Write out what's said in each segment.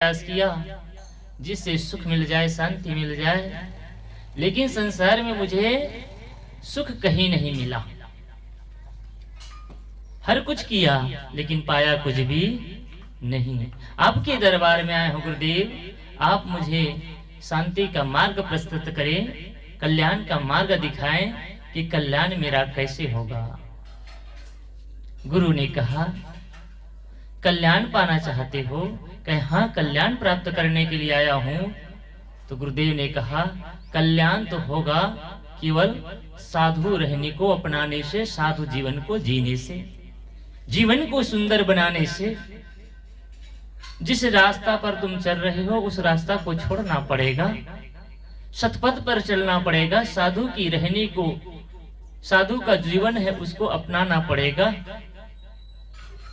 प्रयास किया जिससे सुख मिल जाए, शांति मिल जाए, लेकिन संसार में मुझे सुख कहीं नहीं मिला। हर कुछ किया लेकिन पाया कुछ भी नहीं। आपके दरबार में आए हो गुरुदेव, आप मुझे शांति का मार्ग प्रस्तुत करें, कल्याण का मार्ग दिखाएं कि कल्याण मेरा कैसे होगा। गुरु ने कहा, कल्याण पाना चाहते हो? कहे हाँ, कल्याण प्राप्त करने के लिए आया हूं। तो गुरुदेव ने कहा, कल्याण तो होगा केवल साधु रहने को अपनाने से, साधु जीवन को जीने से, जीवन को सुंदर बनाने से। जिस रास्ता पर तुम चल रहे हो उस रास्ता को छोड़ना पड़ेगा, सतपथ पर चलना पड़ेगा, साधु की रहने को, साधु का जीवन है उसको अपनाना पड़ेगा।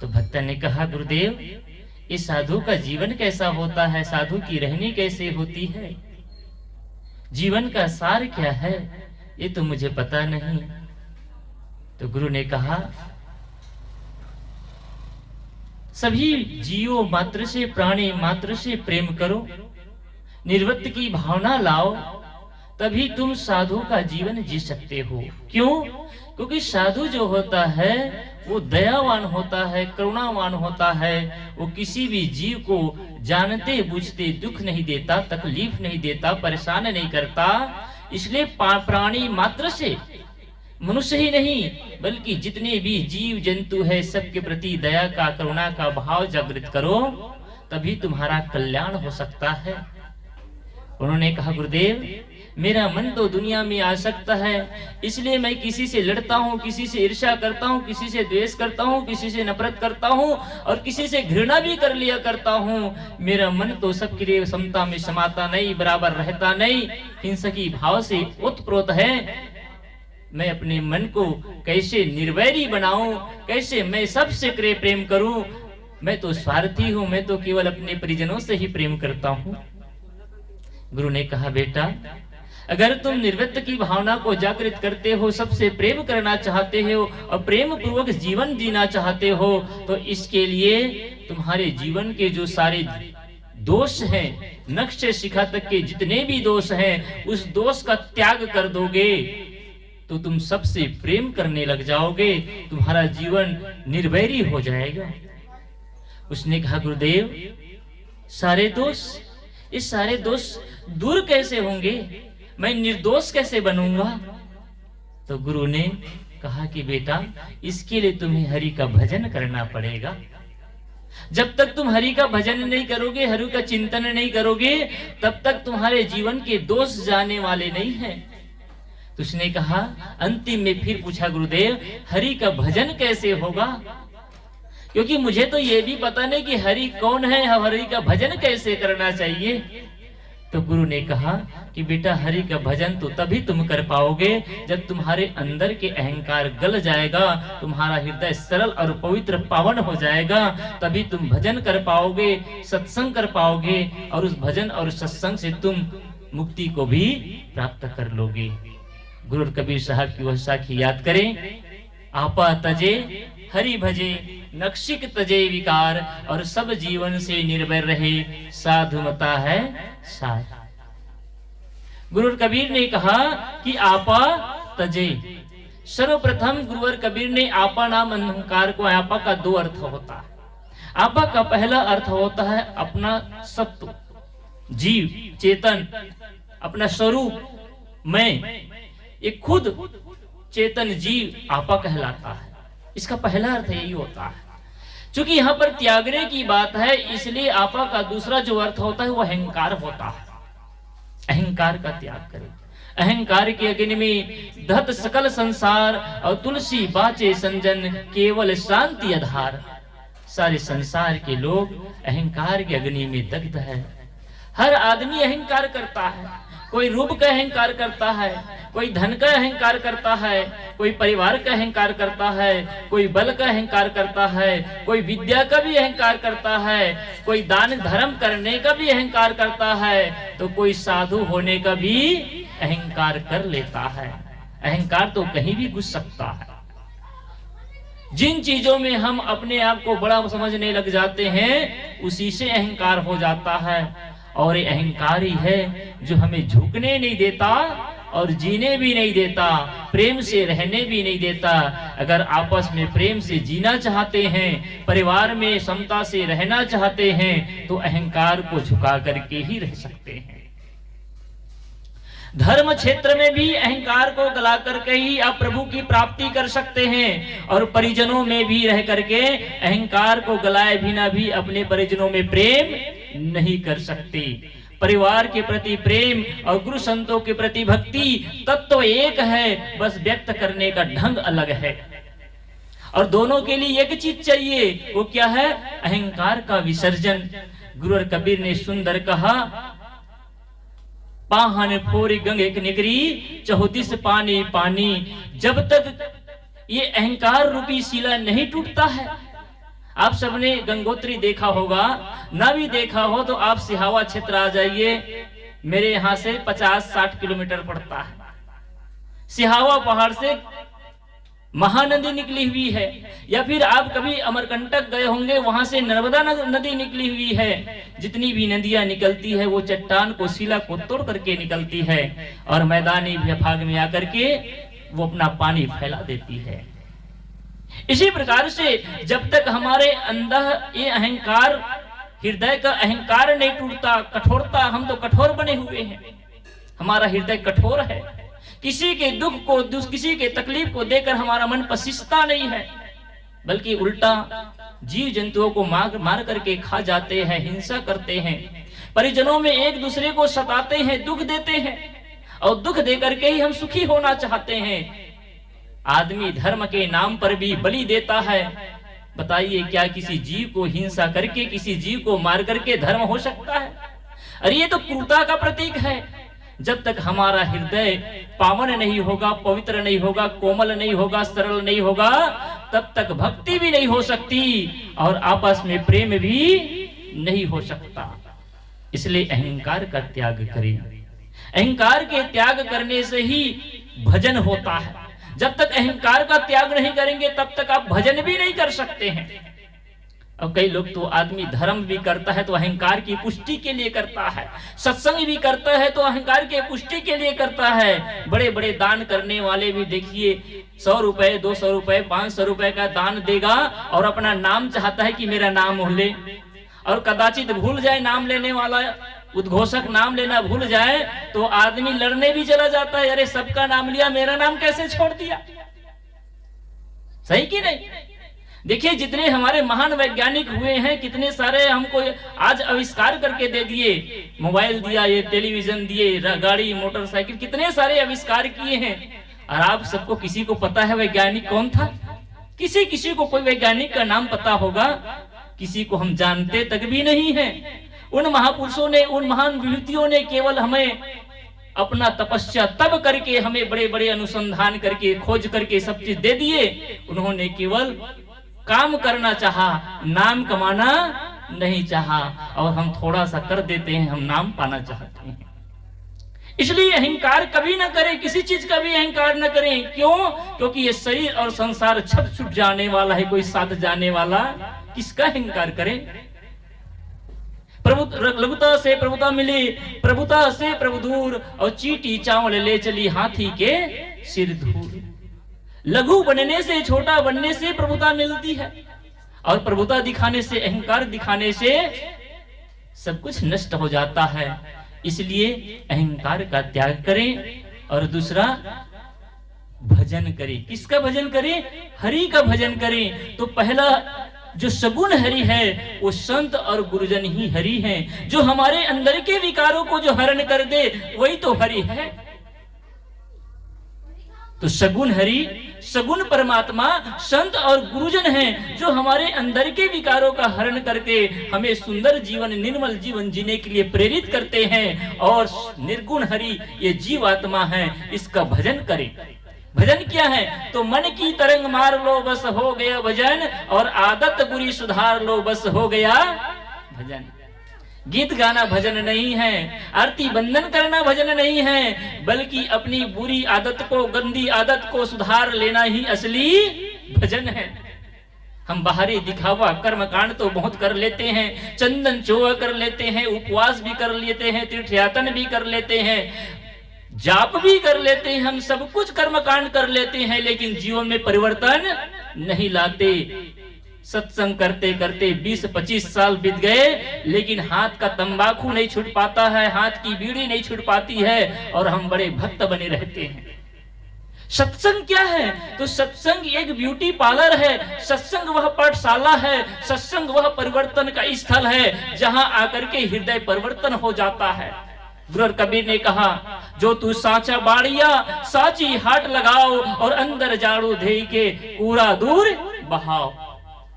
तो भक्त ने कहा, गुरुदेव इस साधु का जीवन कैसा होता है, साधु की रहनी कैसे होती है, जीवन का सार क्या है, ये तो मुझे पता नहीं। तो गुरु ने कहा, सभी जीवों मात्र से, प्राणी मात्र से प्रेम करो, निर्वृत्त की भावना लाओ, तभी तुम साधु का जीवन जी सकते हो। क्यों? क्योंकि साधु जो होता है वो दयावान होता है, करुणावान होता है। वो किसी भी जीव को जानते बुझते दुख नहीं देता, तकलीफ नहीं देता, परेशान नहीं करता। इसलिए प्राणी मात्र से, मनुष्य ही नहीं बल्कि जितने भी जीव जंतु है सबके प्रति दया का, करुणा का भाव जागृत करो, तभी तुम्हारा कल्याण हो सकता है। उन्होंने कहा, गुरुदेव मेरा मन तो दुनिया में आसक्त है, इसलिए मैं किसी से लड़ता हूँ, किसी से ईर्ष्या करता हूँ, किसी से द्वेष करता हूँ, किसी से नफरत करता हूँ और किसी से घृणा भी कर लिया करता हूँ। मेरा मन तो सबके लिए समता में समाता नहीं, बराबर रहता नहीं, हिंसकी भाव से ओतप्रोत है। मैं अपने मन को कैसे निर्वैरी बनाऊं, कैसे मैं सबसे प्रेम करूं? मैं तो स्वार्थी हूं, मैं तो केवल अपने परिजनों से ही प्रेम करता हूं। गुरु ने कहा, बेटा अगर तुम निर्वृत्त की भावना को जागृत करते हो, सबसे प्रेम करना चाहते हो और प्रेम पूर्वक जीवन जीना चाहते हो, तो इसके लिए तुम्हारे जीवन के जो सारे दोष हैं, नक्श से शिखा तक के जितने भी दोष हैं, उस दोष का त्याग कर दोगे तो तुम सबसे प्रेम करने लग जाओगे, तुम्हारा जीवन निर्वैरी हो जाएगा। उसने कहा, गुरुदेव सारे दोष, इस सारे दोष दूर कैसे होंगे, मैं निर्दोष कैसे बनूंगा? तो गुरु ने कहा कि बेटा इसके लिए तुम्हें हरि का भजन करना पड़ेगा। जब तक तुम हरि का भजन नहीं करोगे, हरि का चिंतन नहीं करोगे, तब तक तुम्हारे जीवन के दोष जाने वाले नहीं हैं। तो उसने कहा, अंतिम में फिर पूछा, गुरुदेव हरि का भजन कैसे होगा? क्योंकि मुझे तो ये भी पता नहीं कि हरि कौन है, हरि का भजन कैसे करना चाहिए। तो गुरु ने कहा कि बेटा हरि का भजन तो तभी तुम कर पाओगे जब तुम्हारे अंदर के अहंकार गल जाएगा, तुम्हारा हृदय सरल और पवित्र पावन हो जाएगा, तभी तुम भजन कर पाओगे, सत्संग कर पाओगे, और उस भजन और सत्संग से तुम मुक्ति को भी प्राप्त कर लोगे। गुरु कबीर साहब की वह साखी याद करें, आपा तजे हरि भजे, नक्शिक तजे विकार, और सब जीवन से निर्भय रहे, साधु मता है साध। गुरु कबीर ने कहा कि आपा तजे, सर्वप्रथम गुरुवर कबीर ने आपा नाम अहंकार को, आपा का दो अर्थ होता है। आपा का पहला अर्थ होता है अपना सत्व, जीव, चेतन, अपना स्वरूप, मैं, एक खुद चेतन जीव आपा कहलाता है। इसका पहला अर्थ यही होता है। क्योंकि यहाँ पर त्यागने की बात है, इसलिए आपा का दूसरा जो अर्थ होता है वो अहंकार होता है। अहंकार का त्याग करें। अहंकार के अग्नि में दहत सकल संसार, और तुलसी बाचे संजन, केवल शांति आधार। सारे संसार के लोग अहंकार के अग्नि में दग्ध है। हर आदमी अहंकार करता है, कोई रूप का अहंकार करता है, कोई धन का अहंकार करता है, कोई परिवार का अहंकार करता है, कोई बल का अहंकार करता है, कोई विद्या का भी अहंकार करता है, कोई दान धर्म करने का भी अहंकार करता है, तो कोई साधु होने का भी अहंकार कर लेता है। अहंकार तो कहीं भी घुस सकता है। जिन चीजों में हम अपने आप को बड़ा समझने लग जाते हैं, उसी से अहंकार हो जाता है। और ये अहंकार ही है जो हमें झुकने नहीं देता और जीने भी नहीं देता, प्रेम से रहने भी नहीं देता। अगर आपस में प्रेम से जीना चाहते हैं, परिवार में समता से रहना चाहते हैं, तो अहंकार को झुका करके ही रह सकते हैं। धर्म क्षेत्र में भी अहंकार को गला करके ही आप प्रभु की प्राप्ति कर सकते हैं, और परिजनों में भी रह करके अहंकार को गलाए बिना भी अपने परिजनों में प्रेम नहीं कर सकते। परिवार के प्रति प्रेम और गुरु संतों के प्रति भक्ति तत्व एक है, बस व्यक्त करने का ढंग अलग है। और दोनों के लिए एक चीज चाहिए, वो क्या है? अहंकार का विसर्जन। गुरु कबीर ने सुंदर कहा, पाहन फोरी गंगे निगरी, 34 पानी पानी। जब तक ये अहंकार रूपी शिला नहीं टूटता है, आप सबने गंगोत्री देखा होगा, ना भी देखा हो तो आप सिहावा क्षेत्र आ जाइए। मेरे यहाँ से 50-60 किलोमीटर पड़ता है। सिहावा पहाड़ से महानदी निकली हुई है, या फिर आप कभी अमरकंटक गए होंगे, वहां से नर्मदा नदी निकली हुई है। जितनी भी नदियां निकलती है वो चट्टान को, शिला को तोड़ करके निकलती है, और मैदानी भाग में आकर के वो अपना पानी फैला देती है। इसी प्रकार से जब तक हमारे अंदर ये अहंकार, हृदय का अहंकार नहीं टूटता, कठोरता, हम तो कठोर बने हुए हैं, हमारा हृदय कठोर है। किसी के दुख को, किसी के तकलीफ को देकर हमारा मन पसीजता नहीं है, बल्कि उल्टा जीव जंतुओं को मार करके खा जाते हैं, हिंसा करते हैं, परिजनों में एक दूसरे को सताते हैं, दुख देते हैं, और दुख दे करके ही हम सुखी होना चाहते हैं। आदमी धर्म के नाम पर भी बलि देता है। बताइए, क्या किसी जीव को हिंसा करके, किसी जीव को मार करके धर्म हो सकता है? अरे ये तो क्रूरता का प्रतीक है। जब तक हमारा हृदय पावन नहीं होगा, पवित्र नहीं होगा, कोमल नहीं होगा, सरल नहीं होगा, तब तक भक्ति भी नहीं हो सकती और आपस में प्रेम भी नहीं हो सकता। इसलिए अहंकार का त्याग करें। अहंकार के त्याग करने से ही भजन होता है। जब तक अहंकार का त्याग नहीं करेंगे, तब तक आप भजन भी नहीं कर सकते हैं। अब कई लोग तो, आदमी धर्म भी करता है तो अहंकार की पुष्टि के लिए करता है, सत्संग भी करता है तो अहंकार के पुष्टि के लिए करता है। बड़े बड़े दान करने वाले भी देखिए, 100 रुपए, 200 रुपए, 500 रुपए का दान देगा और अपना नाम चाहता है कि मेरा नाम हो ले, और कदाचित भूल जाए नाम लेने वाला, उद्घोषक नाम लेना भूल जाए तो आदमी लड़ने भी चला जाता है। अरे सबका नाम लिया, मेरा नाम कैसे छोड़ दिया? सही कि नहीं? देखिए, जितने हमारे महान वैज्ञानिक हुए हैं, कितने सारे हमको आज आविष्कार करके दे दिए। मोबाइल दिया, ये टेलीविजन दिए, गाड़ी, मोटरसाइकिल, कितने सारे आविष्कार किए हैं। और आप सबको किसी को पता है वैज्ञानिक कौन था? किसी को कोई वैज्ञानिक का नाम पता होगा? किसी को हम जानते तक भी नहीं है। उन महापुरुषों ने, उन महान विभूतियों ने केवल हमें अपना तपस्या तब करके, हमें बड़े बड़े अनुसंधान करके, खोज करके सब चीज दे दिए। उन्होंने केवल काम करना चाहा, नाम कमाना नहीं चाहा, और हम थोड़ा सा कर देते हैं, हम नाम पाना चाहते हैं। इसलिए अहंकार कभी ना करें, किसी चीज का भी अहंकार न करें। क्यों? क्योंकि ये शरीर और संसार छप छुट जाने वाला है, कोई साथ जाने वाला, किसका अहंकार करें? लघुता से प्रभुता मिली, प्रभुता से प्रभु दूर, और चीटी चावल ले चली हाथी के सिर धूल। लघु बनने से, छोटा बनने से प्रभुता मिलती है, और प्रभुता दिखाने से, अहंकार दिखाने से सब कुछ नष्ट हो जाता है। इसलिए अहंकार का त्याग करें। और दूसरा, भजन करें। किसका भजन करें? हरि का भजन करें। तो पहला जो सगुण हरि है वो संत और गुरुजन ही हरि हैं। जो हमारे अंदर के विकारों को जो हरण कर दे, वही तो हरि है। तो सगुण हरि, सगुण परमात्मा संत और गुरुजन हैं, जो हमारे अंदर के विकारों का हरण करके हमें सुंदर जीवन, निर्मल जीवन जीने के लिए प्रेरित करते हैं। और निर्गुण हरि ये जीवात्मा है, इसका भजन करें। भजन क्या है? तो मन की तरंग मार लो, बस हो गया भजन, और आदत बुरी सुधार लो, बस हो गया भजन। गीत गाना भजन नहीं है, आरती बंदन करना भजन नहीं है, बल्कि अपनी बुरी आदत को, गंदी आदत को सुधार लेना ही असली भजन है। हम बाहरी दिखावा कर्म कांड तो बहुत कर लेते हैं, चंदन चोआ कर लेते हैं, उपवास भी कर लेते हैं, तीर्थयातन भी कर लेते हैं, जाप भी कर लेते हैं, हम सब कुछ कर्म कांड कर लेते हैं, लेकिन जीवन में परिवर्तन नहीं लाते। सत्संग करते करते 20-25 साल बीत गए, लेकिन हाथ का तंबाकू नहीं छूट पाता है, हाथ की बीड़ी नहीं छूट पाती है, और हम बड़े भक्त बने रहते हैं। सत्संग क्या है? तो सत्संग एक ब्यूटी पार्लर है, सत्संग वह पाठशाला है, सत्संग वह परिवर्तन का स्थल है जहां आकर के हृदय परिवर्तन हो जाता है। गुरु कबीर ने कहा, जो तू साचा बाड़िया साची हाट लगाओ और अंदर झाड़ू दे के कूड़ा दूर बहाओ।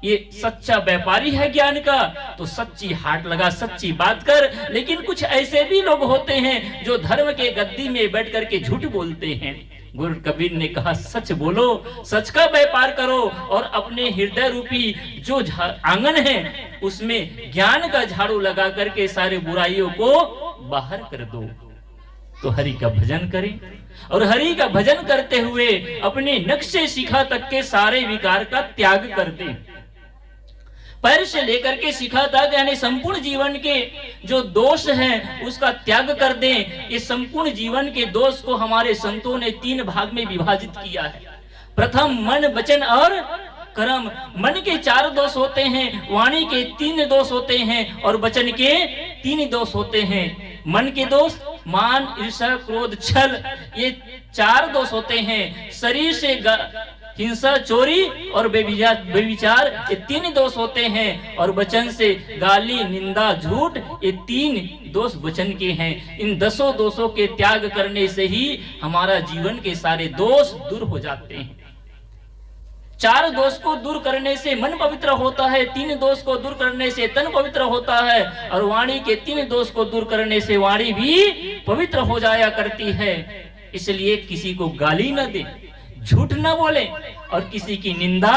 ये सच्चा व्यापारी है ज्ञान का, तो सच्ची हाट लगा, सच्ची बात कर। लेकिन कुछ ऐसे भी लोग होते हैं जो धर्म के गद्दी में बैठ करके झूठ बोलते हैं। गुरु कबीर ने कहा, सच बोलो, सच का व्यापार करो, और अपने हृदय रूपी जो आंगन है उसमें ज्ञान का झाड़ू लगा करके सारे बुराइयों को बाहर कर दो। तो हरि का भजन करें, और हरि का भजन करते हुए अपने नक्शे शिखा तक के सारे विकार का त्याग कर दें। पैर से लेकर के शिखा तक, यानी संपूर्ण जीवन के जो दोष हैं उसका त्याग कर दें। इस संपूर्ण जीवन के दोष को हमारे संतों ने 3 भाग में विभाजित किया है। प्रथम मन, वचन और कर्म। मन के 4 दोष होते हैं, वाणी के 3 दोष होते हैं, और वचन के 3 दोष होते हैं। मन के दोष मान, ईर्ष्या, क्रोध, छल, ये 4 दोष होते हैं। शरीर से हिंसा, चोरी और बेविचार, ये 3 दोष होते हैं। और वचन से गाली, निंदा, झूठ, ये 3 दोष वचन के हैं। इन 10 दोषों के त्याग करने से ही हमारा जीवन के सारे दोष दूर हो जाते हैं। 4 दोष को दूर करने से मन पवित्र होता है, 3 दोष को दूर करने से तन पवित्र होता है, और वाणी के 3 दोष को दूर करने से वाणी भी पवित्र हो जाया करती है। इसलिए किसी को गाली न दे, झूठ न बोले, और किसी की निंदा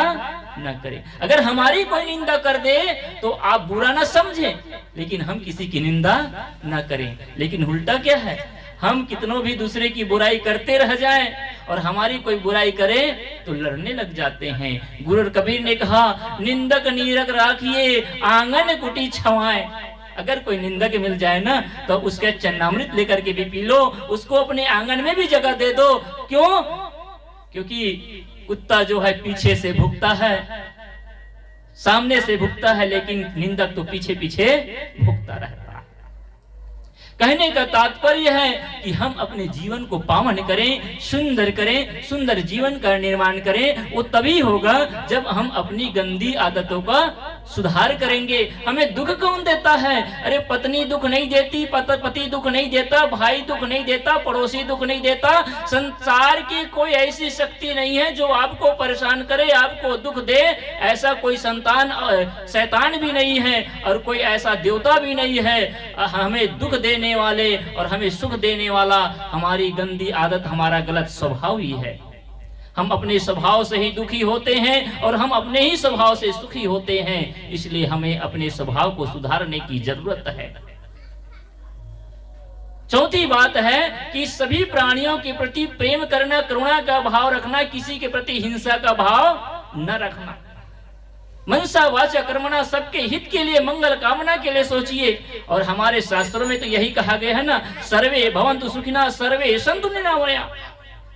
न करें। अगर हमारी कोई निंदा कर दे तो आप बुरा न समझें, लेकिन हम किसी की निंदा न करें। लेकिन उल्टा क्या है, हम कितनों भी दूसरे की बुराई करते रह जाएं, और हमारी कोई बुराई करे तो लड़ने लग जाते हैं। गुरु कबीर ने कहा, निंदक नीरक राखिए आंगन कुटी छवाएं। अगर कोई निंदक मिल जाए ना, तो उसके चन्नामृत लेकर के भी पी लो, उसको अपने आंगन में भी जगह दे दो। क्यों? क्योंकि कुत्ता जो है पीछे से भुगता है, सामने से भुगता है, लेकिन निंदक तो पीछे पीछे भुगता रहता है। कहने का तात्पर्य है कि हम अपने जीवन को पावन करें, सुंदर करें, सुंदर जीवन का निर्माण करें। वो तभी होगा जब हम अपनी गंदी आदतों का सुधार करेंगे। हमें दुख कौन देता है? अरे पत्नी दुख नहीं देती, पति दुख नहीं देता, भाई दुख नहीं देता, पड़ोसी दुख नहीं देता। संसार की कोई ऐसी शक्ति नहीं है जो आपको परेशान करे, आपको दुख दे। ऐसा कोई शैतान भी नहीं है, और कोई ऐसा देवता भी नहीं है। हमें दुख देने वाले और हमें सुख देने वाला हमारी गंदी आदत, हमारा गलत स्वभाव ही है। हम अपने स्वभाव से ही दुखी होते हैं, और हम अपने ही स्वभाव से सुखी होते हैं। इसलिए हमें अपने स्वभाव को सुधारने की जरूरत है। चौथी बात है कि सभी प्राणियों के प्रति प्रेम करना, करुणा का भाव रखना, किसी के प्रति हिंसा का भाव न रखना। मनसा वाचा कर्मणा, सबके हित के लिए, मंगल कामना के लिए सोचिए। और हमारे शास्त्रों में तो यही कहा गया है ना, सर्वे भवन्तु सुखिनः सर्वे सन्तु निरामया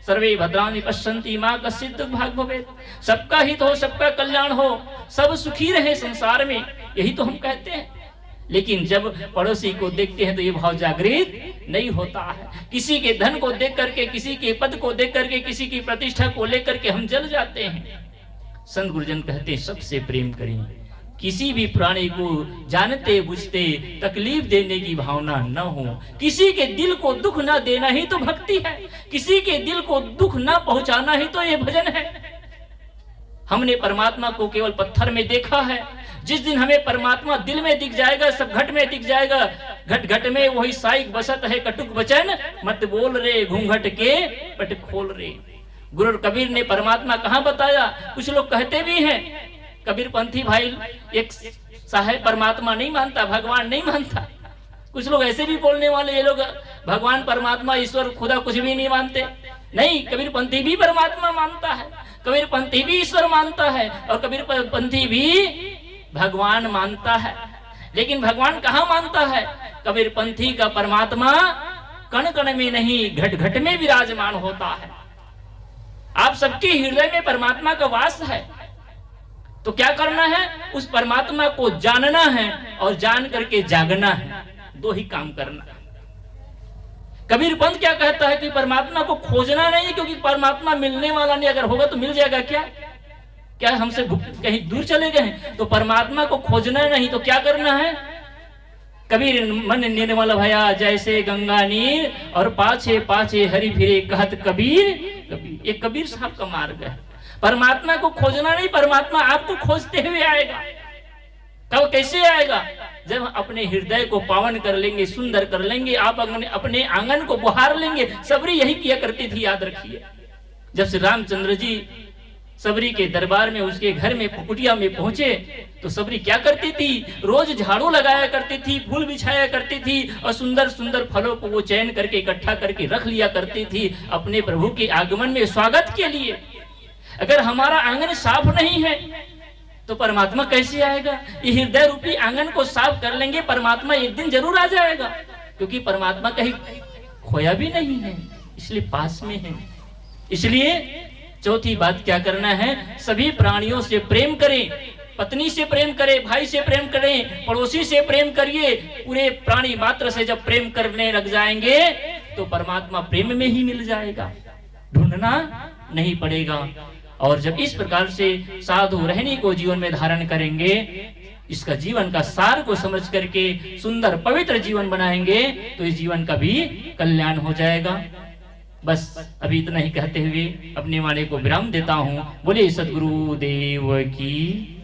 सर्वे भद्राणि पश्यन्ति मा कश्चित् दुर्भाग् भवेत्। सबका हित हो, सबका कल्याण हो, सब सुखी रहे संसार में, यही तो हम कहते हैं। लेकिन जब पड़ोसी को देखते हैं तो ये भाव जागृत नहीं होता है। किसी के धन को देख करके, किसी के पद को देख करके, किसी की प्रतिष्ठा को लेकर के हम जल जाते हैं। संत गुरुजन कहते हैं, सबसे प्रेम करें, किसी भी प्राणी को जानते बुझते तकलीफ देने की भावना न हो। किसी के दिल को दुख न देना ही तो भक्ति है। किसी के दिल को दुख न पहुंचाना ही तो ये भजन है। हमने परमात्मा को केवल पत्थर में देखा है। जिस दिन हमें परमात्मा दिल में दिख जाएगा, सब घट में दिख जाएगा। घट घट में वही साइक बसत है, कटुक वचन मत बोल रे, घूंघट के पट खोल रे। गुरु कबीर ने परमात्मा कहाँ बताया? कुछ लोग कहते भी हैं, कबीर पंथी भाई एक साहेब परमात्मा नहीं मानता, भगवान नहीं मानता। कुछ लोग ऐसे भी बोलने वाले, ये लोग भगवान, परमात्मा, ईश्वर, खुदा कुछ भी नहीं मानते। नहीं, कबीर पंथी भी परमात्मा मानता है। कबीरपंथी भी ईश्वर मानता है और कबीरपंथी भी भगवान मानता है। लेकिन भगवान कहाँ मानता है? कबीरपंथी का परमात्मा कण कण में नहीं, घट घट में विराजमान होता है। आप सबके हृदय में परमात्मा का वास है, तो क्या करना है? उस परमात्मा को जानना है और जान करके जागना है। दो ही काम करना है। कबीरपंथ क्या कहता है कि परमात्मा को खोजना नहीं, क्योंकि परमात्मा मिलने वाला नहीं। अगर होगा तो मिल जाएगा क्या? क्या हमसे कहीं दूर चले गए? तो परमात्मा को खोजना नहीं, तो क्या करना है? कबीर मन निर्मल भया जैसे गंगा नीर, और पाछे पाछे हरि फिरे कहत कबीर कबीर। ये कबीर साहब का मार्ग है। परमात्मा को खोजना नहीं, परमात्मा आपको खोजते हुए आएगा। कब कैसे आएगा? जब अपने हृदय को पावन कर लेंगे, सुंदर कर लेंगे, आप अपने आंगन को बुहार लेंगे। सबरी यही किया करती थी, याद रखिए। जब श्री रामचंद्र जी सबरी के दरबार में, उसके घर में, कुटिया में पहुंचे, तो सबरी क्या करती थी? रोज झाड़ू लगाया करती थी, फूल बिछाया करती थी और सुंदर सुंदर फलों को वो चयन करके इकट्ठा करके रख लिया करती थी अपने प्रभु के आगमन में स्वागत के लिए। अगर हमारा आंगन साफ नहीं है तो परमात्मा कैसे आएगा? ये हृदय रूपी आंगन को साफ कर लेंगे, परमात्मा एक दिन जरूर आ जाएगा, क्योंकि परमात्मा कहीं खोया भी नहीं है, इसलिए पास में है। इसलिए चौथी बात क्या करना है? सभी प्राणियों से प्रेम करें। पत्नी से प्रेम करें, भाई से प्रेम करें, पड़ोसी से प्रेम करिए। पूरे प्राणी मात्र से जब प्रेम करने लग जाएंगे तो परमात्मा प्रेम में ही मिल जाएगा, ढूंढना नहीं पड़ेगा। और जब इस प्रकार से साधु रहने को जीवन में धारण करेंगे, इसका जीवन का सार को समझ करके सुंदर पवित्र जीवन बनाएंगे, तो इस जीवन का भी कल्याण हो जाएगा। बस अभी इतना ही कहते हुए अपने वाणी को विराम देता हूँ। बोले सद्गुरु देव की।